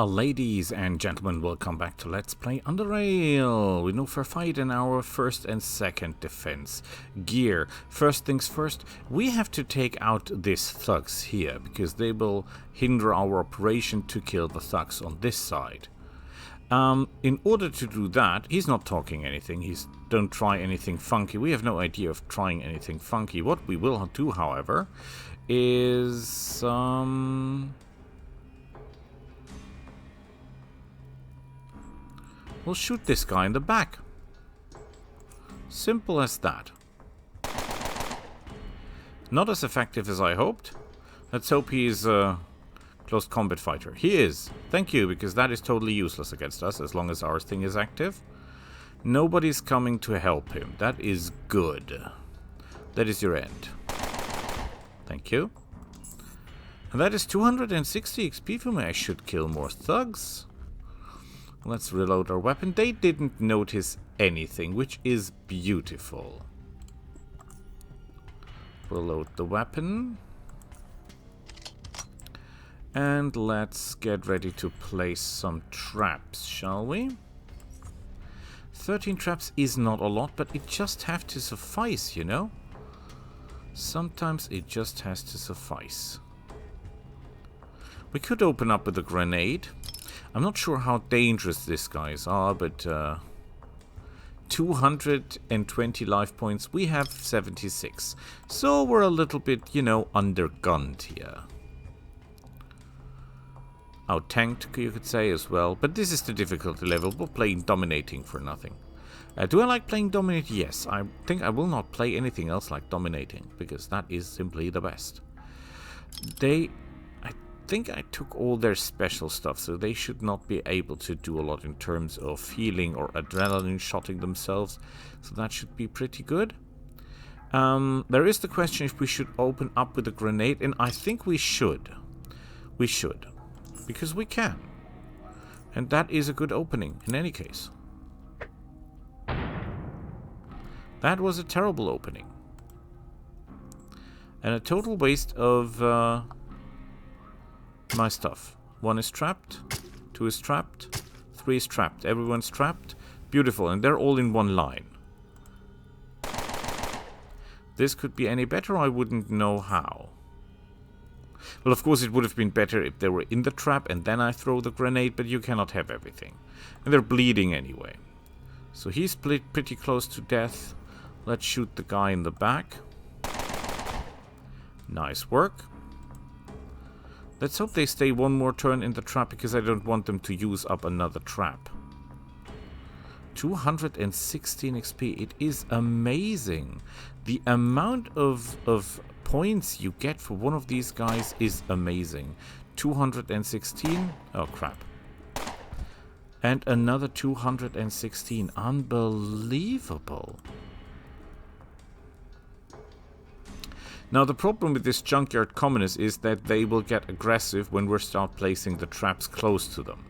Ladies and gentlemen, welcome back to Let's Play Underrail. We know for a fight in our first and second defense gear. First things first, we have to take out these thugs here, because they will hinder our operation to kill the thugs on this side. In order to do that, he's not talking anything, he's don't try anything funky. We have no idea of trying anything funky. What we will do, however, is... we'll shoot this guy in the back. Simple as that. Not as effective as I hoped. Let's hope he's a close combat fighter. He is. Thank you, because that is totally useless against us as long as our thing is active. Nobody's coming to help him. That is good. That is your end. Thank you. And that is 260 XP for me. I should kill more thugs. Let's reload our weapon. They didn't notice anything, which is beautiful. Reload the weapon. And let's get ready to place some traps, shall we? 13 traps is not a lot, but it just have to suffice, you know? Sometimes it just has to suffice. We could open up with a grenade. I'm not sure how dangerous these guys are, but 220 life points. We have 76. So we're a little bit, you know, undergunned here. Out-tanked, you could say, as well. But this is the difficulty level. We're playing dominating for nothing. Do I like playing dominating? Yes. I think I will not play anything else like dominating, because that is simply the best. I think I took all their special stuff, so they should not be able to do a lot in terms of healing or adrenaline shotting themselves, so that should be pretty good. There is the question if we should open up with a grenade, and I think we should. We should, because we can, and that is a good opening in any case. That was a terrible opening, and a total waste of my stuff. 1 is trapped, 2 is trapped, 3 is trapped. Everyone's trapped. Beautiful, and they're all in one line. This could be any better, I wouldn't know how. Well, of course it would have been better if they were in the trap and then I throw the grenade, but you cannot have everything. And they're bleeding anyway. So he's pretty close to death. Let's shoot the guy in the back. Nice work. Let's hope they stay one more turn in the trap, because I don't want them to use up another trap. 216 XP. It is amazing. The amount of points you get for one of these guys is amazing. 216. Oh, crap. And another 216. Unbelievable. Now, the problem with this junkyard commoners is that they will get aggressive when we start placing the traps close to them.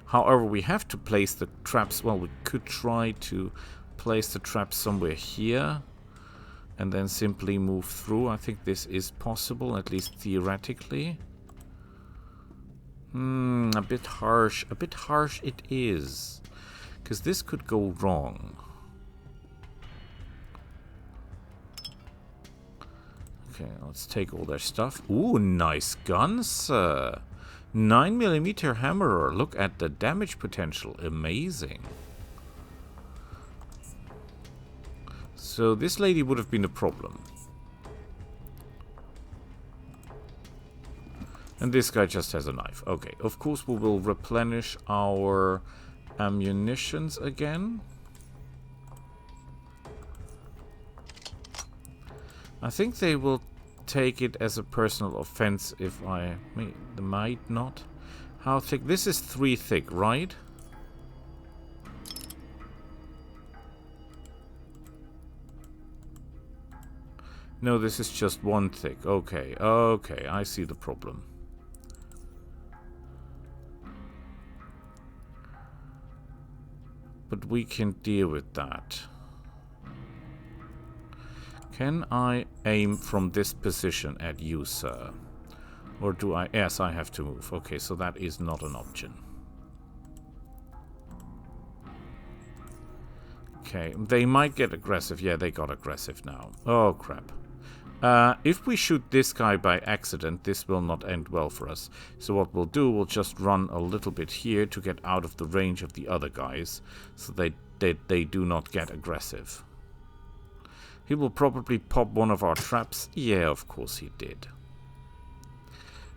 However, we have to place the traps... well, we could try to place the traps somewhere here and then simply move through. I think this is possible, at least theoretically. A bit harsh. A bit harsh it is, because this could go wrong. Okay, let's take all their stuff. Ooh, nice guns. 9mm hammerer. Look at the damage potential. Amazing. So this lady would have been a problem. And this guy just has a knife. Okay, of course we will replenish our ammunitions again. I think they will take it as a personal offense if I... they might not. How thick? This is 3 thick, right? No, this is just 1 thick. Okay, okay, I see the problem. But we can deal with that. Can I aim from this position at you, sir? Or do I... yes, I have to move. Okay, so that is not an option. Okay, they might get aggressive. Yeah, they got aggressive now. Oh, crap. If we shoot this guy by accident, this will not end well for us. So what we'll do, we'll just run a little bit here to get out of the range of the other guys, so they do not get aggressive. He will probably pop one of our traps. Yeah, of course he did.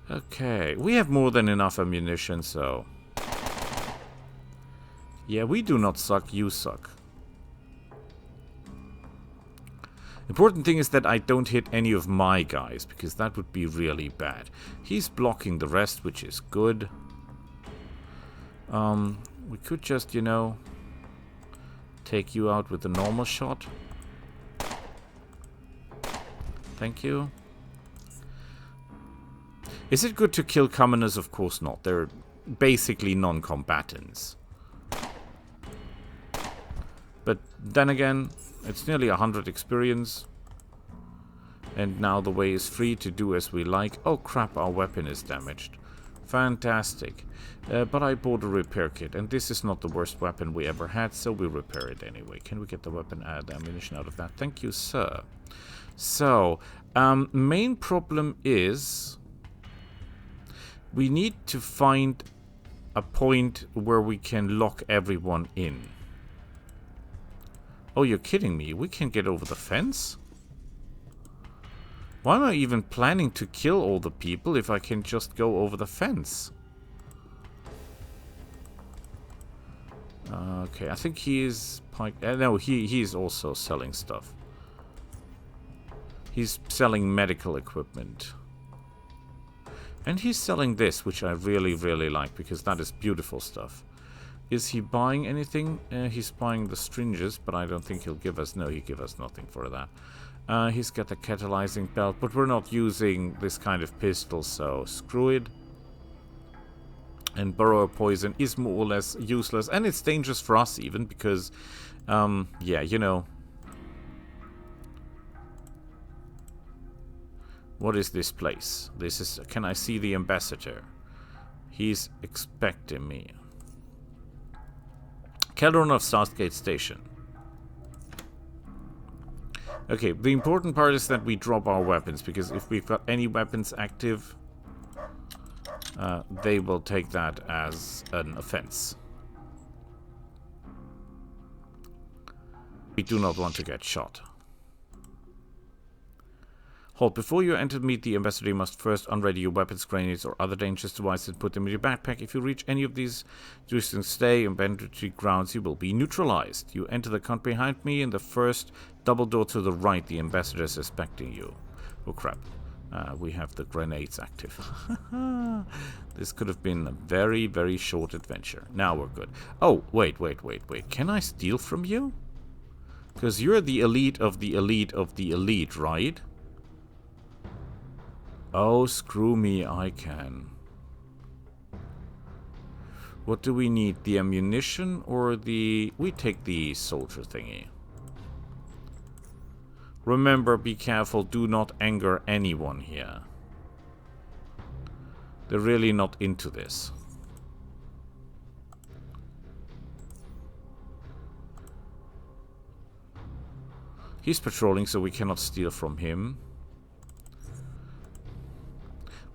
Okay, we have more than enough ammunition, so... Yeah, we do not suck, you suck. Important thing is that I don't hit any of my guys, because that would be really bad. He's blocking the rest, which is good. We could just, you know, take you out with a normal shot. Thank you. Is it good to kill commoners? Of course not. They're basically non-combatants. But then again, it's nearly 100 experience. And now the way is free to do as we like. Oh crap, our weapon is damaged. Fantastic. But I bought a repair kit, and this is not the worst weapon we ever had, so we repair it anyway. Can we get the weapon, the ammunition out of that? Thank you, sir. So, main problem is... we need to find a point where we can lock everyone in. Oh, you're kidding me. We can't get over the fence? Why am I even planning to kill all the people if I can just go over the fence? Okay, I think he is... no, he is also selling stuff. He's selling medical equipment. And he's selling this, which I really, really like, because that is beautiful stuff. Is he buying anything? He's buying the stringes, but I don't think he'll give us... no, he'll give us nothing for that. He's got the catalyzing belt, but we're not using this kind of pistol, so screw it. And burrower poison is more or less useless, and it's dangerous for us even, because, yeah, you know. What is this place? This is... can I see the ambassador? He's expecting me. Caldron of Southgate Station. Okay, the important part is that we drop our weapons, because if we've got any weapons active, they will take that as an offense. We do not want to get shot. Halt. Before you enter to meet the ambassador, you must first unready your weapons, grenades, or other dangerous devices and put them in your backpack. If you reach any of these distant stay and banditry grounds, you will be neutralized. You enter the count behind me in the first double door to the right. The ambassador is expecting you. Oh crap. We have the grenades active. This could have been a very, very short adventure. Now we're good. Oh, wait. Can I steal from you? Because you're the elite of the elite of the elite, right? Oh, screw me, I can. What do we need? The ammunition or the... we take the soldier thingy. Remember, be careful, do not anger anyone here. They're really not into this. He's patrolling, so we cannot steal from him.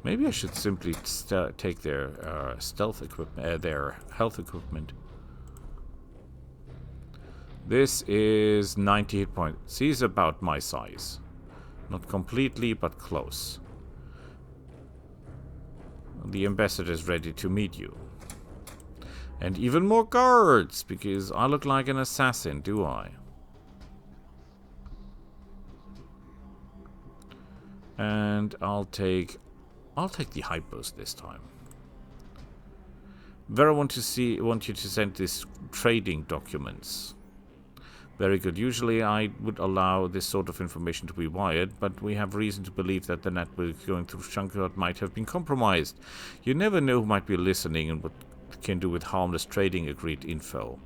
Maybe I should simply take their stealth equipment, their health equipment. This is 90 hit points. He's about my size. Not completely, but close. The ambassador is ready to meet you. And even more guards, because I look like an assassin, do I? And I'll take the hypos this time. Vera want you to send this trading documents. Very good. Usually I would allow this sort of information to be wired, but we have reason to believe that the network going through Shunkard might have been compromised. You never know who might be listening and what it can do with harmless trading agreed info.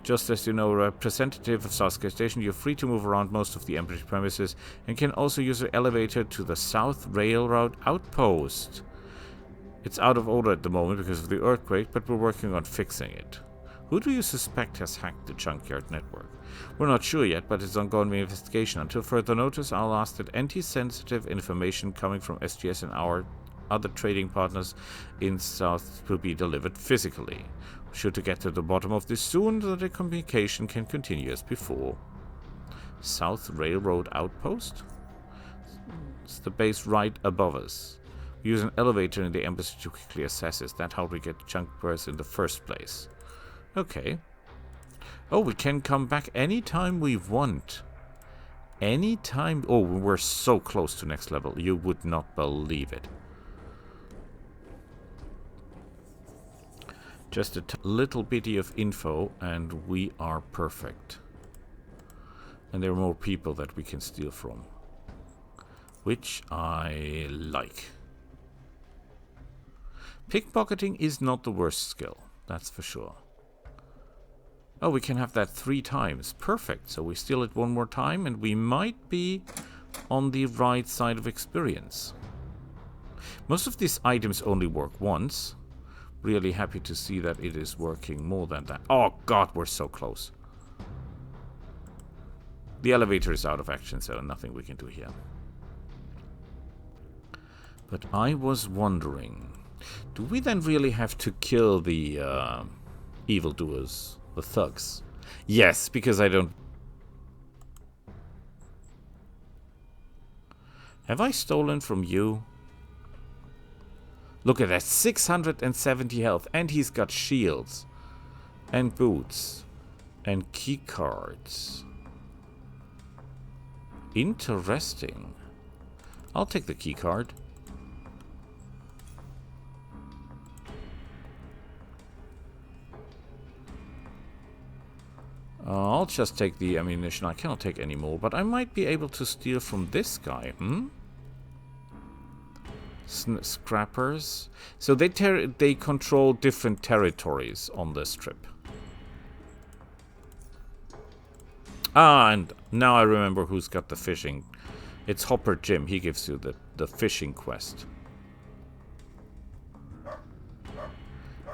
Just as you know, a representative of Southgate Station, you're free to move around most of the Embassy premises and can also use the elevator to the South Railroad Outpost. It's out of order at the moment because of the earthquake, but we're working on fixing it. Who do you suspect has hacked the junkyard network? We're not sure yet, but it's ongoing investigation. Until further notice, I'll ask that anti-sensitive information coming from SGS and our other trading partners in South will be delivered physically. We're sure to get to the bottom of this soon so that the communication can continue as before. South Railroad Outpost? It's the base right above us. We use an elevator in the embassy to quickly assess it. That's how we get junk birds in the first place. Okay. Oh, we can come back anytime we want. Anytime. Oh, we're so close to next level. You would not believe it. Just a little bitty of info and we are perfect. And there are more people that we can steal from. Which I like. Pickpocketing is not the worst skill. That's for sure. Oh, we can have that 3 times. Perfect. So we steal it 1 more time and we might be on the right side of experience. Most of these items only work once. Really happy to see that it is working more than that. Oh god, we're so close. The elevator is out of action, so nothing we can do here. But I was wondering, do we then really have to kill the evildoers? The thugs. Yes, because I don't... Have I stolen from you? Look at that. 670 health. And he's got shields. And boots. And key cards. Interesting. I'll take the key card. I'll just take the ammunition. I cannot take any more, but I might be able to steal from this guy. Scrappers. So they control different territories on this trip. Ah, and now I remember who's got the fishing. It's Hopper Jim. He gives you the fishing quest.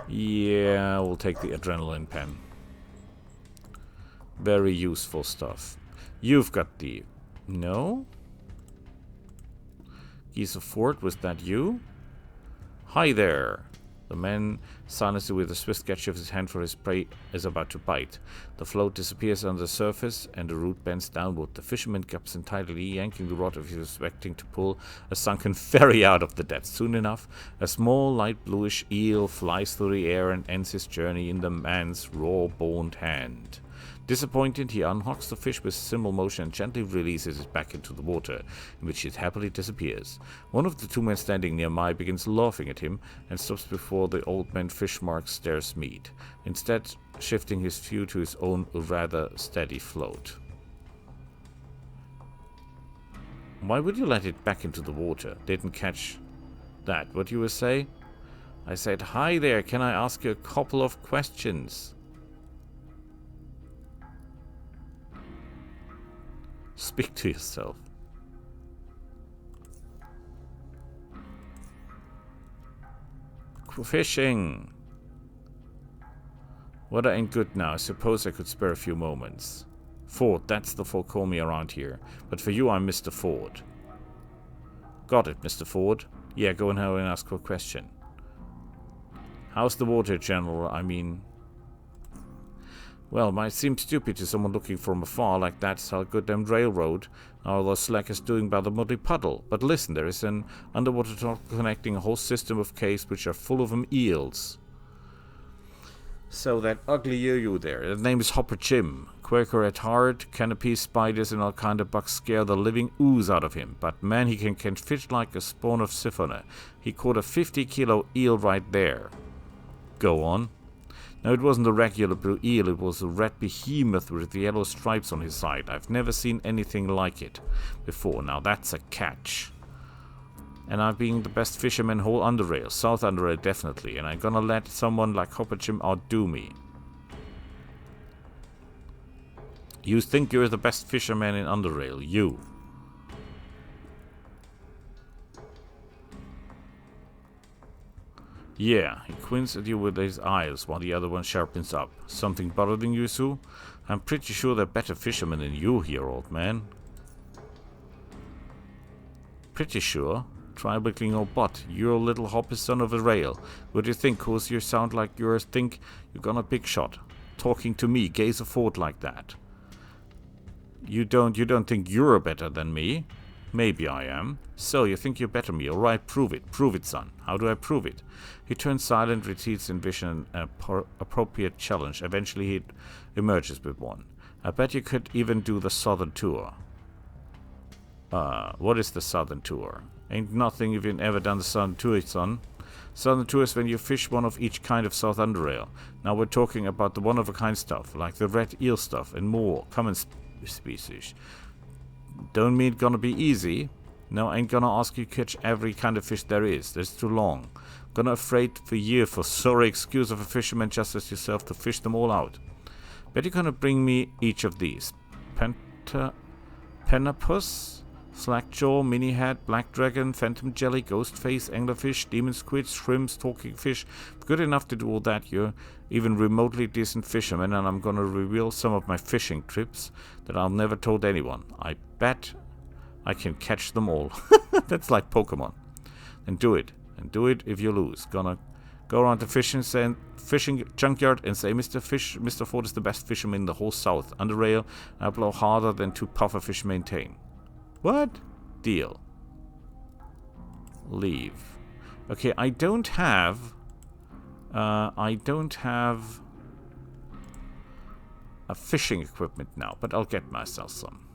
Yeah, we'll take the adrenaline pen. Very useful stuff. You've got the... No? Geese of Fort, was that you? Hi there. The man silences with a swift catch of his hand for his prey is about to bite. The float disappears on the surface and the root bends downward. The fisherman grabs him tightly, yanking the rod as he was expecting to pull a sunken ferry out of the depths. Soon enough, a small light bluish eel flies through the air and ends his journey in the man's raw-boned hand. Disappointed, he unhooks the fish with a simple motion and gently releases it back into the water, in which it happily disappears. One of the 2 men standing near Mai begins laughing at him and stops before the old man Fishmark stares meet, instead shifting his view to his own rather steady float. Why would you let it back into the water? Didn't catch that. What you were say? I said, hi there, can I ask you a couple of questions? Speak to yourself. Fishing. Weather ain't good now. I suppose I could spare a few moments. Ford, that's the folk call me around here. But for you, I'm Mr. Ford. Got it, Mr. Ford. Yeah, go ahead and ask for a question. How's the water, General? I mean... Well, might seem stupid to someone looking from afar like that's how goddamn railroad all those slackers doing by the muddy puddle. But listen, there is an underwater tunnel connecting a whole system of caves which are full of them eels. So that ugly yo-yo there, his name is Hopper Jim. Quaker at heart, canopies, spiders and all kind of bugs scare the living ooze out of him. But man, he can fish like a spawn of Siphona. He caught a 50-kilo eel right there. Go on. Now, it wasn't a regular blue eel, it was a red behemoth with yellow stripes on his side. I've never seen anything like it before. Now, that's a catch. And I'm being the best fisherman whole Underrail. South Underrail, definitely. And I'm gonna let someone like Hopper Jim outdo me. You think you're the best fisherman in Underrail. You. Yeah, he squints at you with his eyes while the other one sharpens up. Something bothering you, Sue? I'm pretty sure they're better fishermen than you here, old man. Pretty sure? Try wiggling your butt. You're a little hoppy son of a rail. What do you think, cause you sound like you think you're gonna big shot? Talking to me, gaze a fort like that. You don't think you're better than me? Maybe I am. So, you think you're better than me? Alright, prove it. Prove it, son. How do I prove it? He turns silent, retreats in vision an appropriate challenge. Eventually, he emerges with one. I bet you could even do the southern tour. What is the southern tour? Ain't nothing if you've ever done the southern tour, son. Southern tour is when you fish one of each kind of South Underrail. Now we're talking about the one-of-a-kind stuff, like the red eel stuff and more common species. Don't mean gonna be easy. No, ain't gonna ask you to catch every kind of fish there is. That's too long. Gonna afraid for year for sorry excuse of a fisherman just as yourself to fish them all out. Bet you're gonna bring me each of these. Penapus? Slackjaw, mini head, black dragon, phantom jelly, ghost face, anglerfish, demon squid, shrimps, talking fish. Good enough to do all that, you're even remotely decent fisherman, and I'm gonna reveal some of my fishing trips that I'll never told anyone. I bet I can catch them all. That's like Pokemon. And do it. And do it if you lose. Gonna go around the fishing junkyard and say, Mr. Ford is the best fisherman in the whole South. Underrail, I blow harder than 2 pufferfish maintain. What? Deal. Leave. Okay, I don't have a fishing equipment now, but I'll get myself some.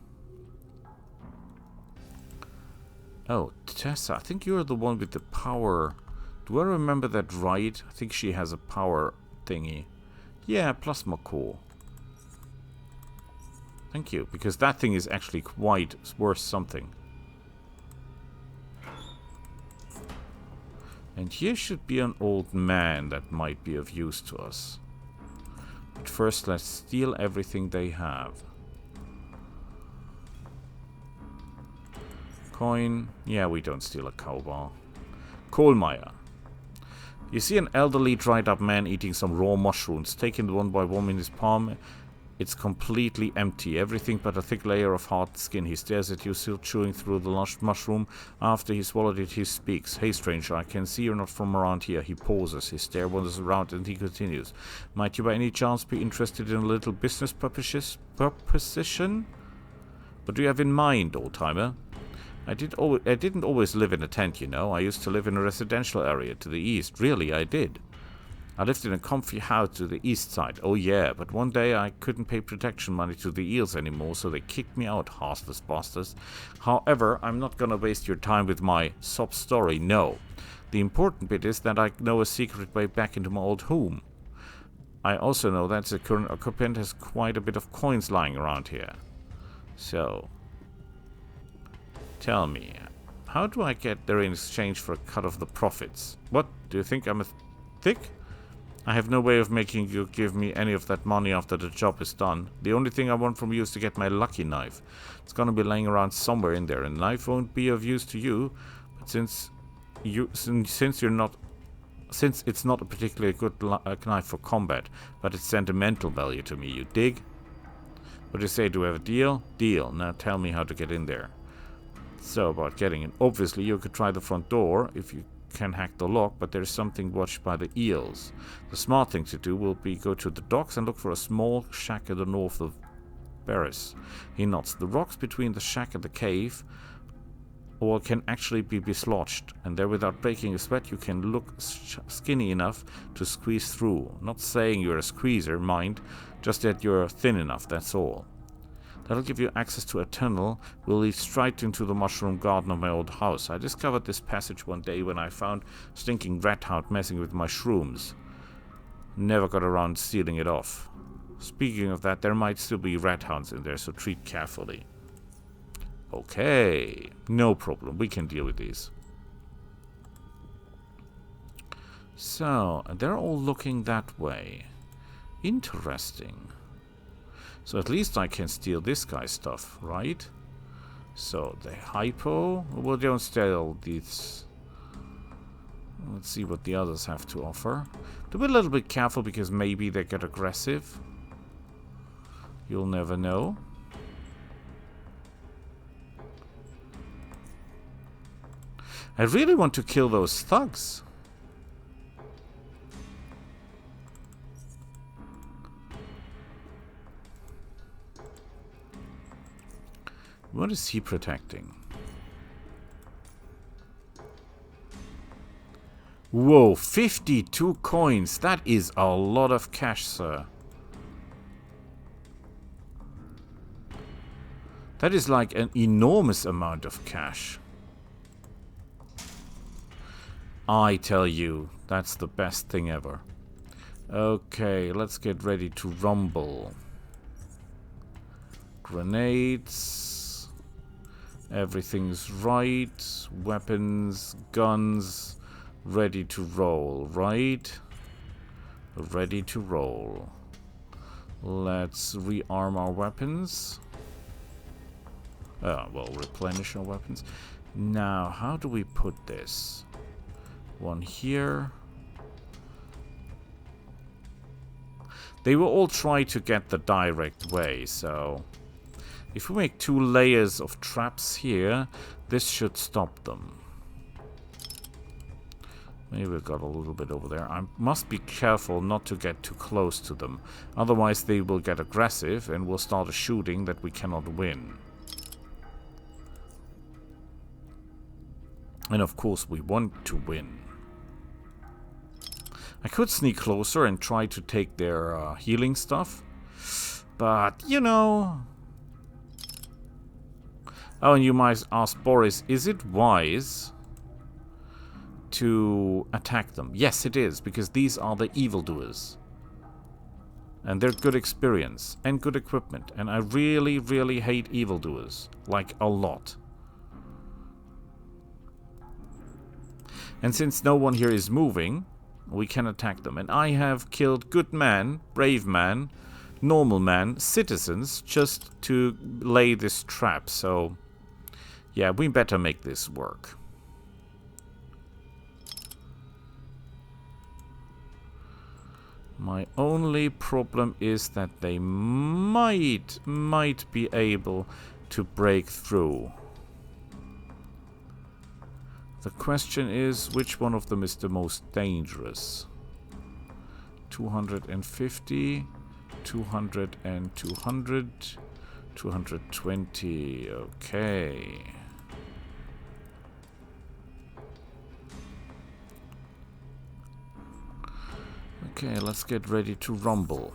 Oh, Tessa, I think you're the one with the power. Do I remember that right? I think she has a power thingy. Yeah, plasma core. Thank you, because that thing is actually quite worth something. And here should be an old man that might be of use to us. But first, let's steal everything they have. Coin. Yeah, we don't steal a cowbell. Kohlmeier. You see an elderly, dried-up man eating some raw mushrooms, taking one by one in his palm. It's completely empty, everything but a thick layer of hard skin. He stares at you, still chewing through the lush mushroom. After he swallowed it, he speaks. Hey, stranger, I can see you're not from around here. He pauses, his stare wanders around, and he continues. Might you by any chance be interested in a little business proposition? What do you have in mind, old-timer? I didn't always live in a tent, you know. I used to live in a residential area to the east. Really, I did. I lived in a comfy house to the east side. Oh yeah, but one day I couldn't pay protection money to the eels anymore, so they kicked me out, heartless bastards. However, I'm not gonna waste your time with my sob story, no. The important bit is that I know a secret way back into my old home. I also know that the current occupant has quite a bit of coins lying around here. So, tell me, how do I get there in exchange for a cut of the profits? What, do you think I'm a thick? I have no way of making you give me any of that money after the job is done. The only thing I want from you is to get my lucky knife. It's gonna be laying around somewhere in there, and the knife won't be of use to you, but since it's not a particularly good knife for combat, but it's sentimental value to me, you dig? What do you say, do we have a deal? Deal. Now tell me how to get in there. So, about getting in. Obviously, you could try the front door if you can hack the lock, but there's something watched by the eels. The smart thing to do will be go to the docks and look for a small shack in the north of Barris. He nods. The rocks between the shack and the cave or can actually be dislodged, and there without breaking a sweat you can look skinny enough to squeeze through. Not saying you're a squeezer, mind, just that you're thin enough, that's all. That'll give you access to a tunnel. Will lead straight into the mushroom garden of my old house. I discovered this passage one day when I found stinking rat hound messing with my shrooms. Never got around sealing it off. Speaking of that, there might still be rat hounds in there, so treat carefully. Okay, no problem. We can deal with these. So, they're all looking that way. Interesting. So at least I can steal this guy's stuff, right? So the hypo, well, don't steal these. Let's see what the others have to offer. Do be a little bit careful because maybe they get aggressive. You'll never know. I really want to kill those thugs. What is he protecting? Whoa, 52 coins. That is a lot of cash, sir. That is like an enormous amount of cash. I tell you, that's the best thing ever. Okay, let's get ready to rumble. Grenades. Everything's right. Weapons, guns. Ready to roll, right? Ready to roll. Let's rearm our weapons. Well, replenish our weapons. Now, how do we put this? One here. They will all try to get the direct way, so... If we make 2 layers of traps here, this should stop them. Maybe we've got a little bit over there. I must be careful not to get too close to them. Otherwise they will get aggressive and will start a shooting that we cannot win. And of course we want to win. I could sneak closer and try to take their healing stuff. But, you know... Oh, and you might ask Boris, is it wise to attack them? Yes, it is, because these are the evildoers. And they're good experience and good equipment. And I really, really hate evildoers. Like, a lot. And since no one here is moving, we can attack them. And I have killed good man, brave man, normal man, citizens, just to lay this trap. So, yeah, we better make this work. My only problem is that they might be able to break through. The question is, which one of them is the most dangerous? 250, 200 and 200, 220, okay. Okay, let's get ready to rumble.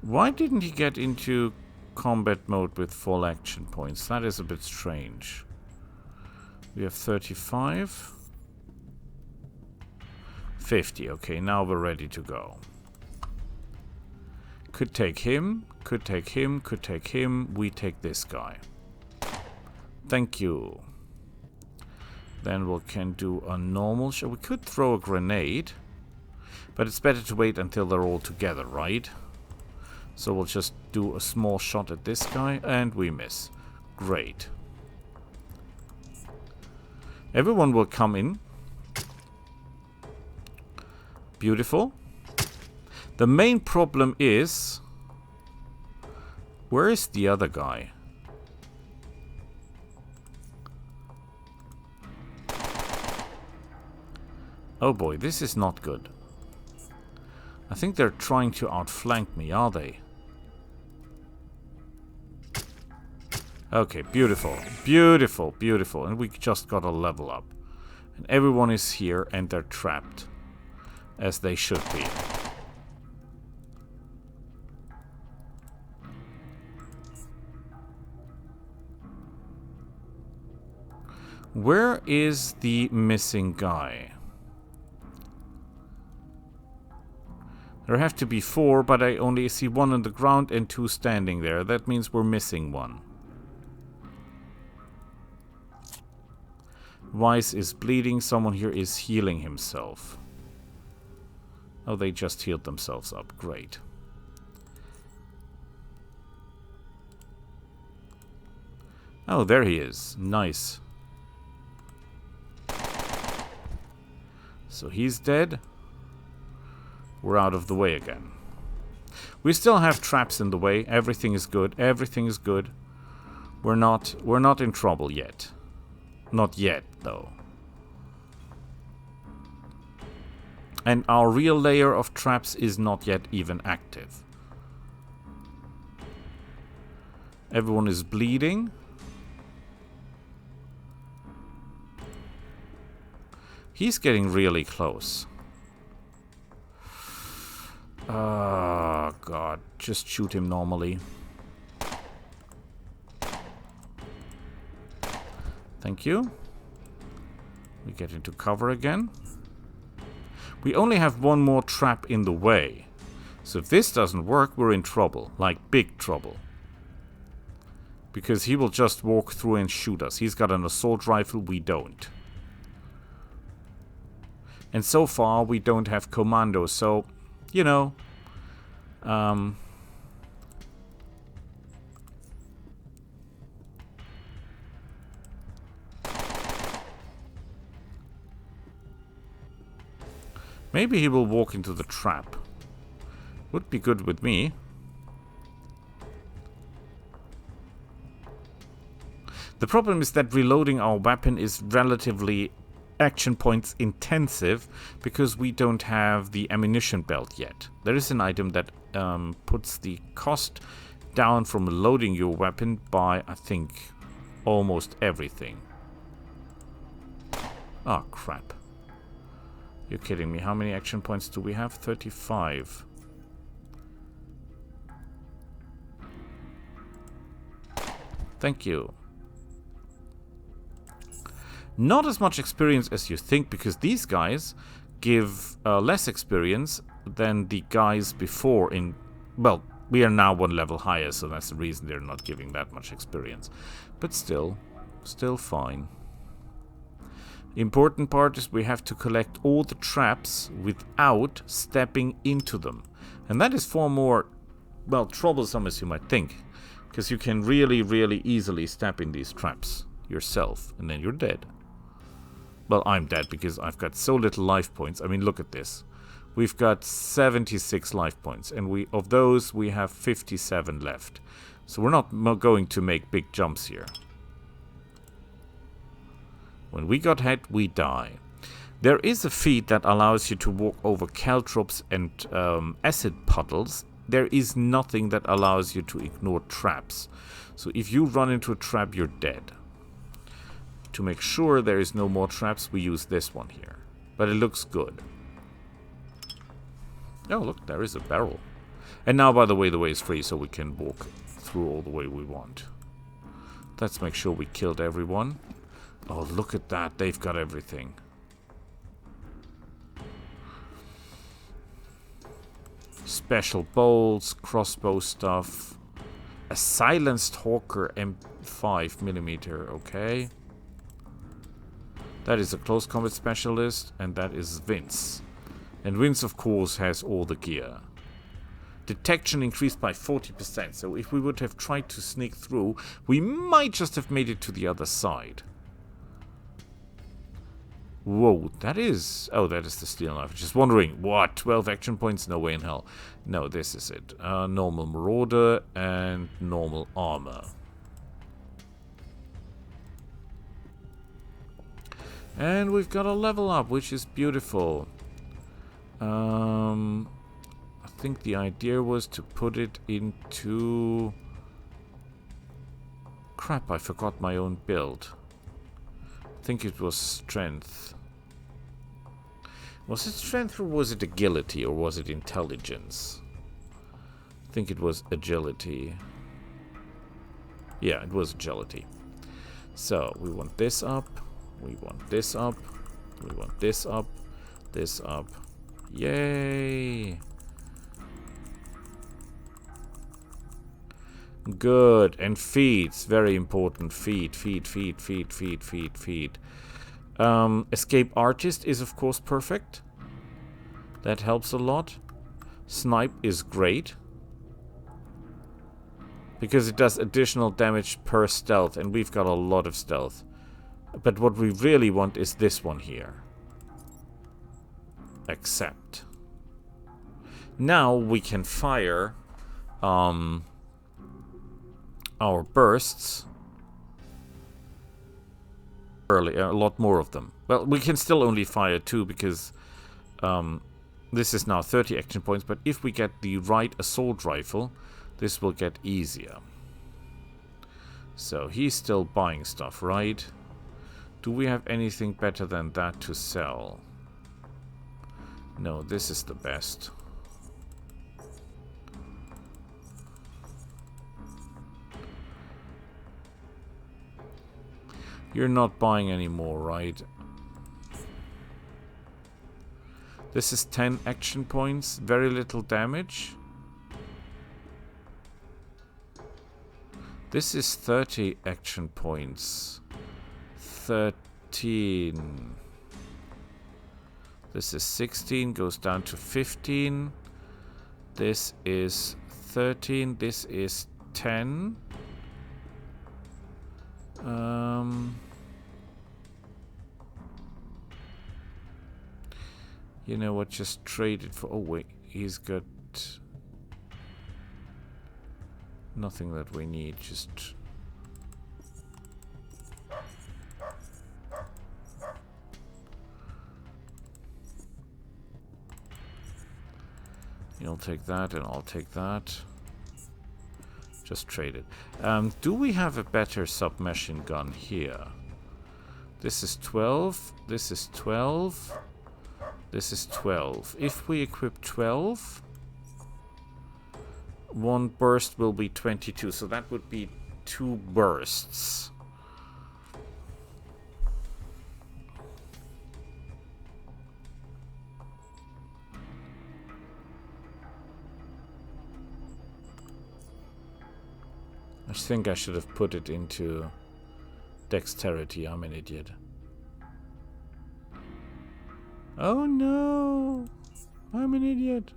Why didn't he get into combat mode with full action points? That is a bit strange. We have 35. 50. Okay, now we're ready to go. Could take him, could take him, could take him. We take this guy. Thank you. Then we can do a normal shot. We could throw a grenade, but it's better to wait until they're all together, right? So we'll just do a small shot at this guy, and we miss. Great. Everyone will come in. Beautiful. The main problem is... Where is the other guy? Oh boy, this is not good. I think they're trying to outflank me, are they? Okay, beautiful. Beautiful, beautiful. And we just got a level up. And everyone is here and they're trapped. As they should be. Where is the missing guy? There have to be 4, but I only see 1 on the ground and 2 standing there. That means we're missing 1. Weiss is bleeding. Someone here is healing himself. Oh, they just healed themselves up. Great. Oh, there he is. Nice. So he's dead. We're out of the way again. We still have traps in the way. Everything is good. Everything is good. We're not in trouble yet. Not yet, though. And our real layer of traps is not yet even active. Everyone is bleeding. He's getting really close. Oh, God. Just shoot him normally. Thank you. We get into cover again. We only have one more trap in the way. So if this doesn't work, we're in trouble. Like, big trouble. Because he will just walk through and shoot us. He's got an assault rifle, we don't. And so far, we don't have commandos, so, you know... maybe he will walk into the trap. Would be good with me. The problem is that reloading our weapon is relatively action points intensive because we don't have the ammunition belt yet. There is an item that puts the cost down from loading your weapon by, I think, almost everything. Oh, crap. You're kidding me. How many action points do we have? 35. Thank you. Not as much experience as you think, because these guys give less experience than the guys before in... well, we are now one level higher, so that's the reason they're not giving that much experience. But still fine. Important part is we have to collect all the traps without stepping into them. And that is far more, well, troublesome as you might think. Because you can really, really easily step in these traps yourself, and then you're dead. Well, I'm dead because I've got so little life points. I mean, look at this. We've got 76 life points, and of those we have 57 left. So we're not going to make big jumps here. When we got hit, we die. There is a feat that allows you to walk over caltrops and acid puddles. There is nothing that allows you to ignore traps. So if you run into a trap, you're dead. To make sure there is no more traps, we use this one here. But it looks good. Oh, look, there is a barrel. And now, by the way is free, so we can walk through all the way we want. Let's make sure we killed everyone. Oh, look at that. They've got everything. Special bolts, crossbow stuff. A silenced Hawker M5mm, okay. That is a close combat specialist, and that is Vince. And Vince, of course, has all the gear. Detection increased by 40%, so if we would have tried to sneak through, we might just have made it to the other side. Whoa, that is... oh, that is the steel knife. Just wondering, what? 12 action points? No way in hell. No, this is it. Normal Marauder and normal armor. And we've got a level up, which is beautiful. I think the idea was to put it into... crap, I forgot my own build. I think it was strength. Was it strength or was it agility or was it intelligence? I think it was agility. Yeah, it was agility. So, we want this up. We want this up. We want this up. This up. Yay! Good. And feet. Very important. Feet. Escape Artist is of course perfect. That helps a lot. Snipe is great. Because it does additional damage per stealth, and we've got a lot of stealth. But what we really want is this one here. Accept. Now we can fire our bursts early, a lot more of them. Well, we can still only fire 2 because this is now 30 action points, but if we get the right assault rifle, this will get easier. So he's still buying stuff, right? Do we have anything better than that to sell? No, this is the best. You're not buying anymore, right? This is 10 action points, very little damage. This is 30 action points. 13. This is 16, goes down to 15. This is 13, this is 10. You know what, just trade it for... Oh wait, he's got nothing that we need, just... You'll take that and I'll take that. Just trade it. Do we have a better submachine gun here? This is 12. This is 12. This is 12. If we equip 12, one burst will be 22. So that would be 2 bursts. I think I should have put it into dexterity. I'm an idiot. Oh no! I'm an idiot.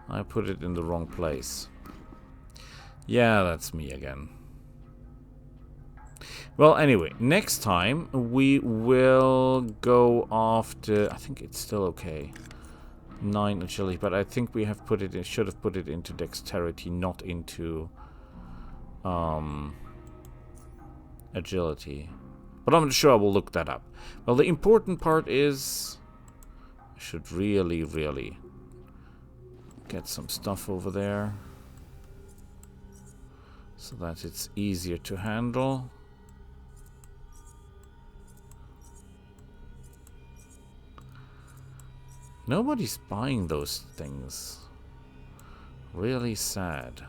I put it in the wrong place. Yeah, that's me again. Well, anyway, next time we will go after... I think it's still okay. 9 agility, but I think we have put it in, should have put it into dexterity, not into agility. But I'm sure I will look that up. Well, the important part is I should really get some stuff over there so that it's easier to handle. Nobody's buying those things. Really sad.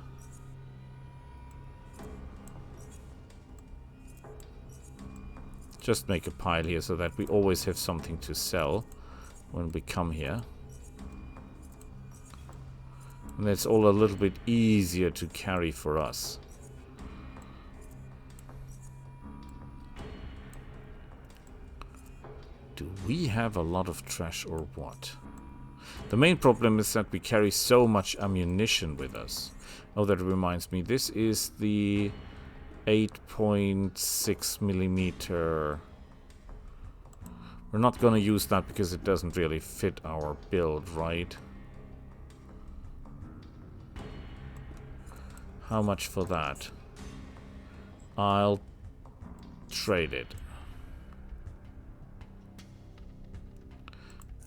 Just make a pile here so that we always have something to sell when we come here. And it's all a little bit easier to carry for us. Do we have a lot of trash or what? The main problem is that we carry so much ammunition with us. Oh, that reminds me, this is the 8.6 millimeter. We're not gonna use that because it doesn't really fit our build, right? How much for that? I'll trade it.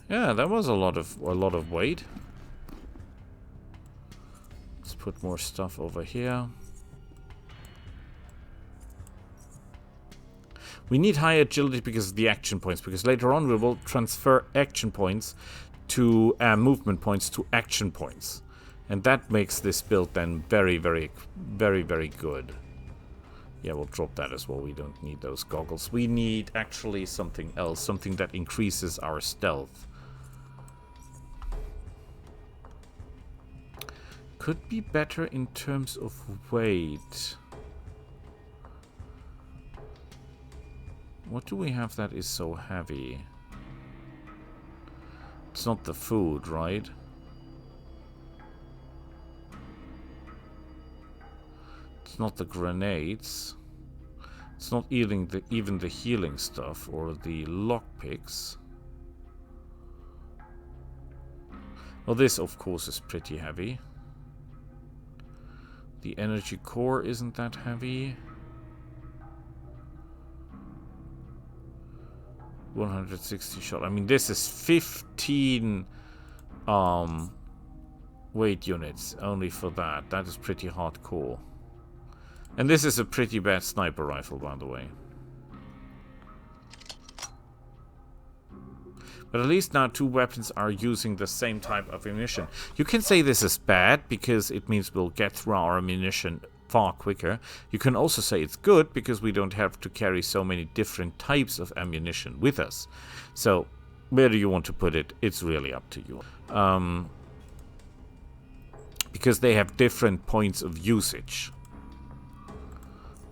Yeah, that was a lot of weight. Let's put more stuff over here. We need high agility because of the action points, because later on we will transfer action points to movement points to action points. And that makes this build then very good. Yeah, we'll drop that as well. We don't need those goggles. We need actually something else, something that increases our stealth. Could be better in terms of weight. What do we have that is so heavy? It's not the food, right? It's not the grenades. It's not even the healing stuff or the lockpicks. Well, this, of course, is pretty heavy. The energy core isn't that heavy. 160 shot. I mean, this is 15 weight units only for that. That is pretty hardcore. And this is a pretty bad sniper rifle, by the way. But at least now 2 weapons are using the same type of ammunition. You can say this is bad because it means we'll get through our ammunition far quicker. You can also say it's good because we don't have to carry so many different types of ammunition with us. So where do you want to put it? It's really up to you. Because they have different points of usage.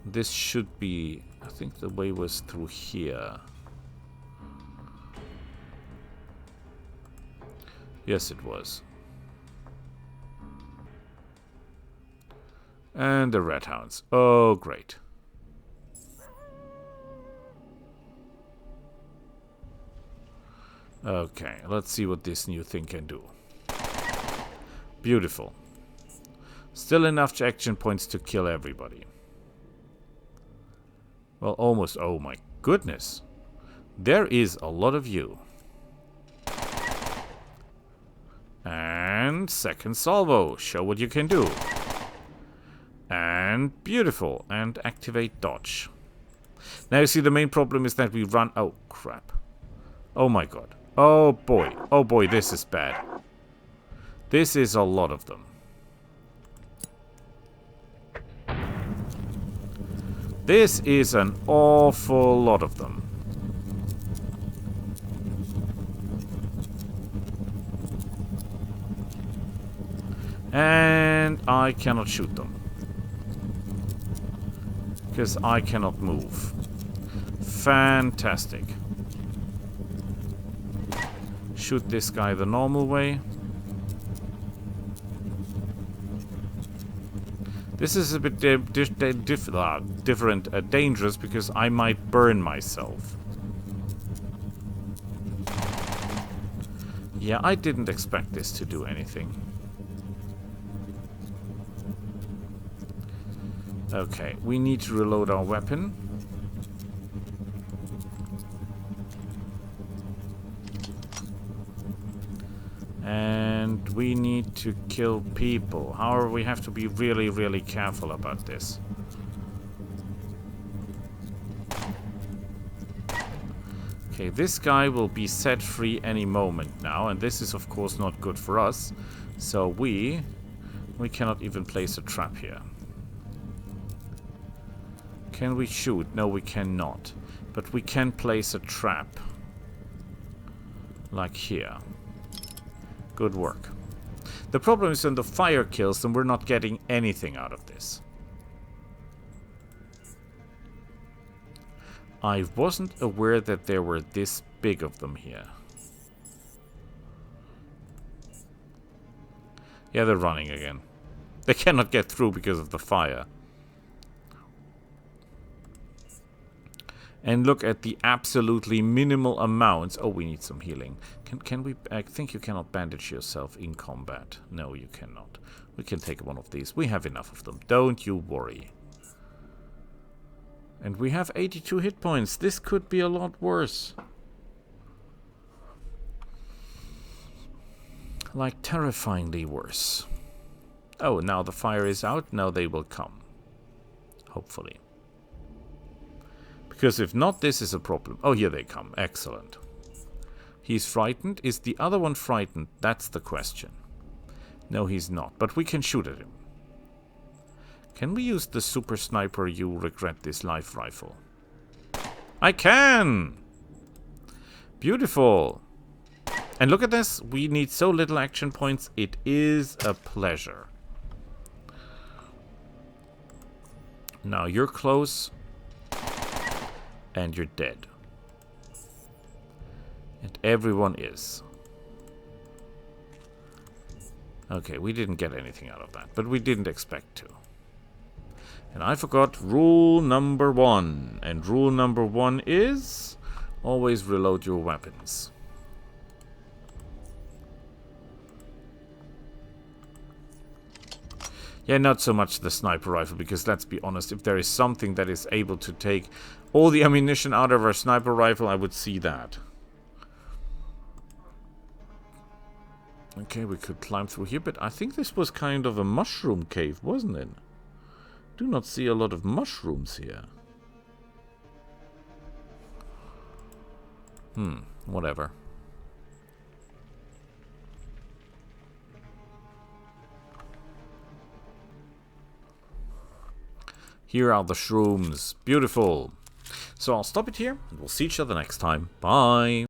This should be... I think the way was through here. Yes, it was. And the red hounds. Oh, great. Okay, let's see what this new thing can do. Beautiful. Still enough action points to kill everybody. Well, almost. Oh my goodness. There is a lot of you. And second salvo. Show what you can do. And beautiful. And activate dodge. Now you see the main problem is that we run... Oh, crap. Oh my god. Oh boy. Oh boy, this is bad. This is a lot of them. This is an awful lot of them. And I cannot shoot them. Because I cannot move. Fantastic. Shoot this guy the normal way. This is a bit different, dangerous, because I might burn myself. Yeah, I didn't expect this to do anything. Okay, we need to reload our weapon. And we need to kill people. However, we have to be really, really careful about this. Okay, this guy will be set free any moment now, and this is of course not good for us. So we cannot even place a trap here. Can we shoot? No, we cannot. But we can place a trap. Like here. Good work. The problem is when the fire kills them, we're not getting anything out of this. I wasn't aware that there were this big of them here. Yeah, they're running again. They cannot get through because of the fire. And look at the absolutely minimal amounts. Oh, we need some healing. Can we... I think you cannot bandage yourself in combat. No, you cannot. We can take one of these. We have enough of them. Don't you worry. And we have 82 hit points. This could be a lot worse. Like, terrifyingly worse. Oh, now the fire is out. Now they will come. Hopefully. Because if not, this is a problem. Oh, here they come. Excellent. He's frightened. Is the other one frightened? That's the question. No, he's not. But we can shoot at him. Can we use the super sniper you regret this life rifle? I can! Beautiful. And look at this. We need so little action points. It is a pleasure. Now you're close. And you're dead. And everyone is. Okay, we didn't get anything out of that, but we didn't expect to. And I forgot rule number 1. And rule number 1 is always reload your weapons. Yeah, not so much the sniper rifle, because let's be honest, if there is something that is able to take all the ammunition out of our sniper rifle, I would see that. Okay, we could climb through here, but I think this was kind of a mushroom cave, wasn't it? Do not see a lot of mushrooms here. Whatever. Here are the shrooms. Beautiful. So I'll stop it here, and we'll see each other next time. Bye.